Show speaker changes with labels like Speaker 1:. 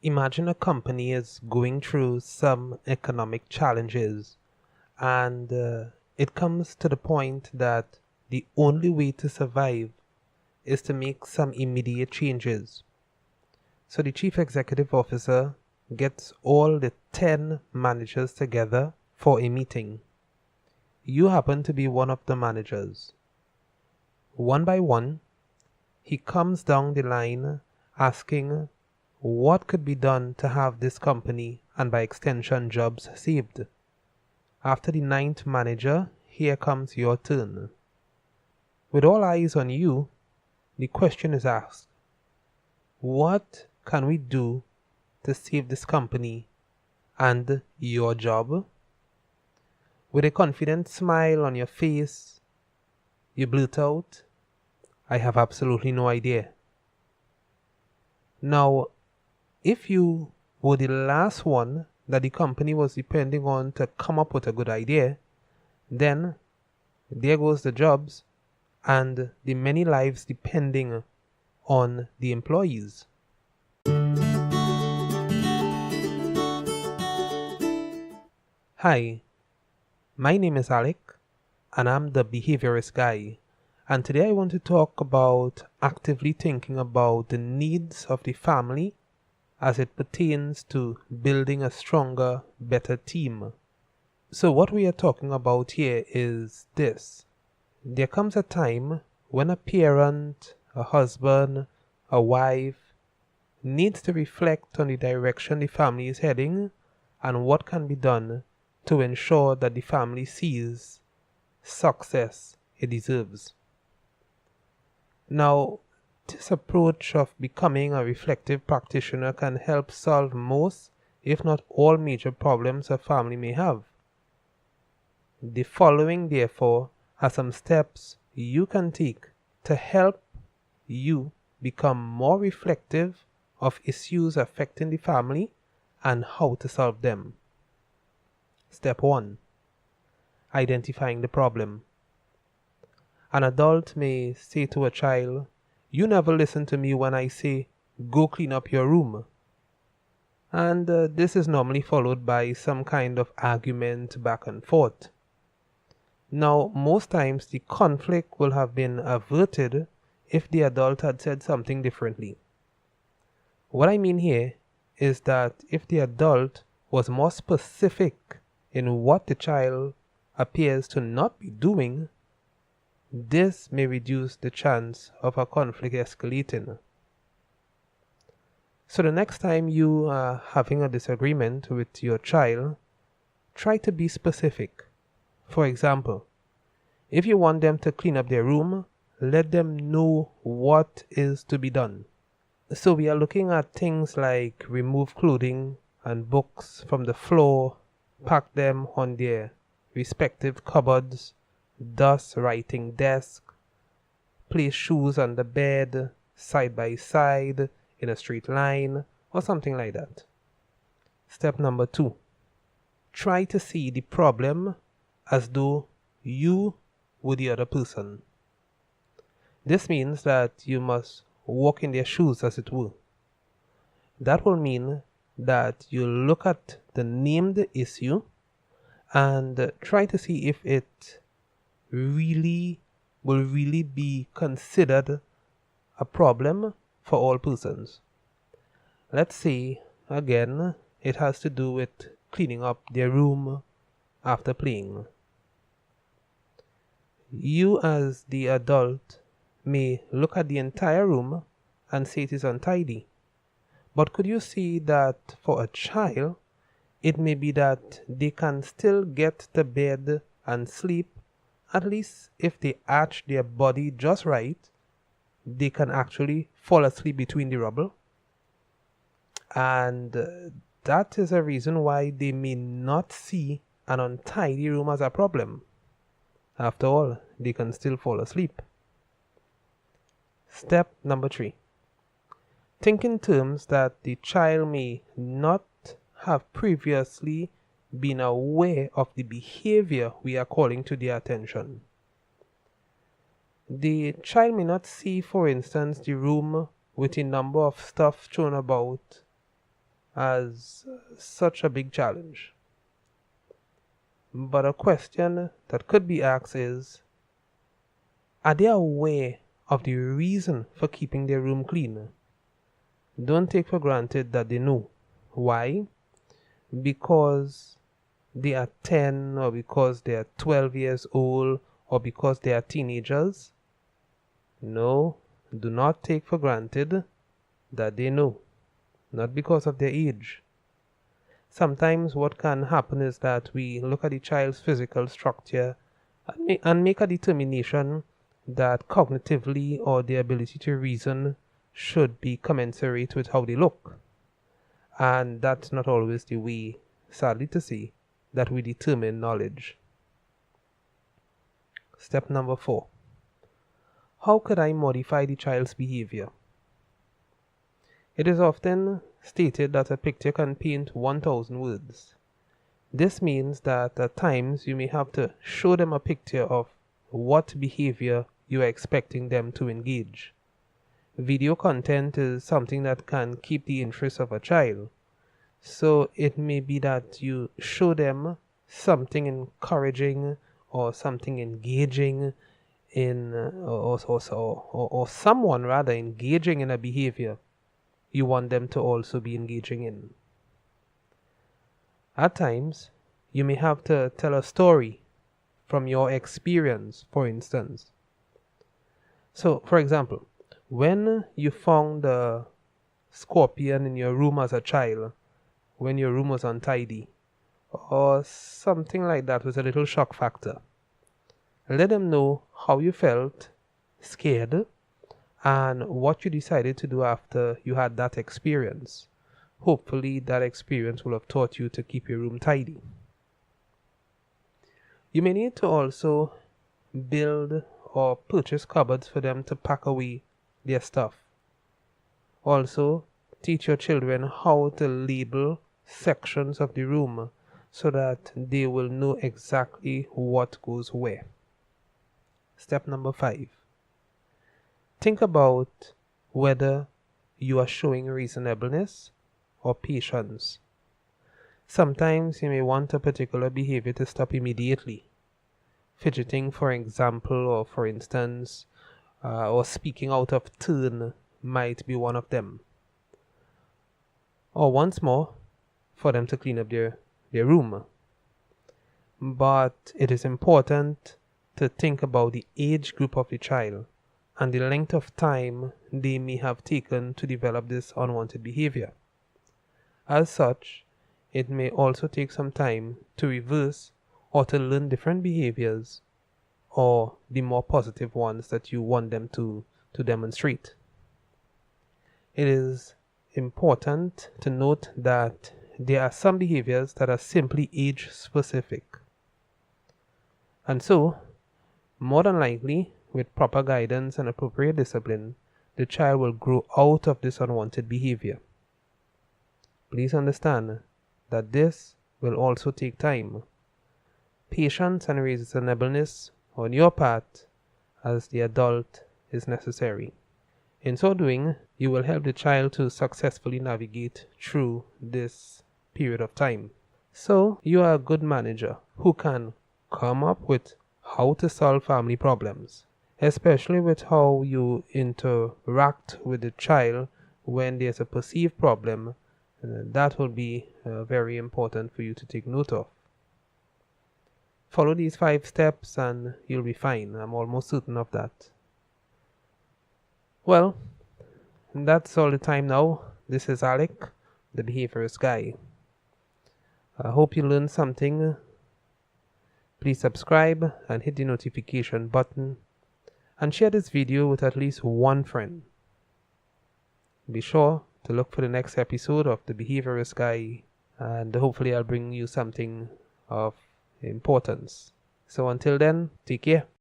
Speaker 1: Imagine a company is going through some economic challenges and it comes to the point that the only way to survive is to make some immediate changes. So the chief executive officer gets all the 10 managers together for a meeting. You happen to be one of the managers. One by one, he comes down the line asking what could be done to have this company and by extension jobs saved. After the ninth manager, here comes your turn. With all eyes on you, the question is asked, what can we do to save this company and your job? With a confident smile on your face, you blurt out, I have absolutely no idea. Now, if you were the last one that the company was depending on to come up with a good idea, then there goes the jobs and the many lives depending on the employees. Hi, my name is Alec and I'm the behaviorist guy. And today I want to talk about actively thinking about the needs of the family as it pertains to building a stronger, better team. So what we are talking about here is this. There comes a time when a parent, a husband, a wife needs to reflect on the direction the family is heading and what can be done to ensure that the family sees success it deserves. Now, this approach of becoming a reflective practitioner can help solve most, if not all, major problems a family may have. The following, therefore, are some steps you can take to help you become more reflective of issues affecting the family and how to solve them. Step 1. Identifying the problem. An adult may say to a child, you never listen to me when I say, go clean up your room. And this is normally followed by some kind of argument back and forth. Now, most times the conflict will have been averted if the adult had said something differently. What I mean here is that if the adult was more specific in what the child appears to not be doing, this may reduce the chance of a conflict escalating. So the next time you are having a disagreement with your child, try to be specific. For example, if you want them to clean up their room, let them know what is to be done. So we are looking at things like remove clothing and books from the floor, pack them on their respective cupboards, thus writing desk, place shoes on the bed, side by side, in a straight line, or something like that. Step number 2. Try to see the problem as though you were the other person. This means that you must walk in their shoes, as it were. That will mean that you look at the named issue and try to see if it will really be considered a problem for all persons. Let's say, again, it has to do with cleaning up their room after playing. You as the adult may look at the entire room and say it is untidy. But could you see that for a child, it may be that they can still get to bed and sleep. At least if they arch their body just right, they can actually fall asleep between the rubble. And that is a reason why they may not see an untidy room as a problem. After all, they can still fall asleep. Step number 3. Think in terms that the child may not have previously been aware of the behavior we are calling to their attention. The child may not see, for instance, the room with a number of stuff thrown about as such a big challenge. But a question that could be asked is, are they aware of the reason for keeping their room clean? Don't take for granted that they know. Why? Because they are 10 or because they are 12 years old or because they are teenagers? No, do not take for granted that they know. Not because of their age. Sometimes what can happen is that we look at the child's physical structure and make a determination that cognitively or their ability to reason should be commensurate with how they look. And that's not always the way, sadly to say, that we determine knowledge. Step number 4. How could I modify the child's behavior? It is often stated that a picture can paint 1,000 words. This means that at times you may have to show them a picture of what behavior you are expecting them to engage. Video content is something that can keep the interest of a child. So it may be that you show them something encouraging or something engaging in, or someone rather engaging in a behavior you want them to also be engaging in. At times, you may have to tell a story from your experience, for instance. So, for example, when you found a scorpion in your room as a child, when your room was untidy, or something like that was a little shock factor, let them know how you felt, scared, and what you decided to do after you had that experience. Hopefully that experience will have taught you to keep your room tidy. You may need to also build or purchase cupboards for them to pack away their stuff. Also, teach your children how to label sections of the room so that they will know exactly what goes where. Step number 5. Think about whether you are showing reasonableness or patience. Sometimes you may want a particular behavior to stop immediately. Fidgeting, for example, or for instance, or speaking out of turn might be one of them. Or once more, for them to clean up their room. But it is important to think about the age group of the child and the length of time they may have taken to develop this unwanted behavior. As such, it may also take some time to reverse or to learn different behaviors or the more positive ones that you want them to demonstrate. It is important to note that there are some behaviors that are simply age specific. And so, more than likely, with proper guidance and appropriate discipline, the child will grow out of this unwanted behavior. Please understand that this will also take time. Patience and reasonableness on your part as the adult is necessary. In so doing, you will help the child to successfully navigate through this period of time. So, you are a good manager who can come up with how to solve family problems, especially with how you interact with the child when there's a perceived problem. That will be very important for you to take note of. Follow these 5 steps and you'll be fine. I'm almost certain of that. Well, that's all the time now. This is Alec, the behaviorist guy. I hope you learned something. Please subscribe and hit the notification button and share this video with at least one friend. Be sure to look for the next episode of the behaviorist guy, and hopefully I'll bring you something of importance. So until then, take care.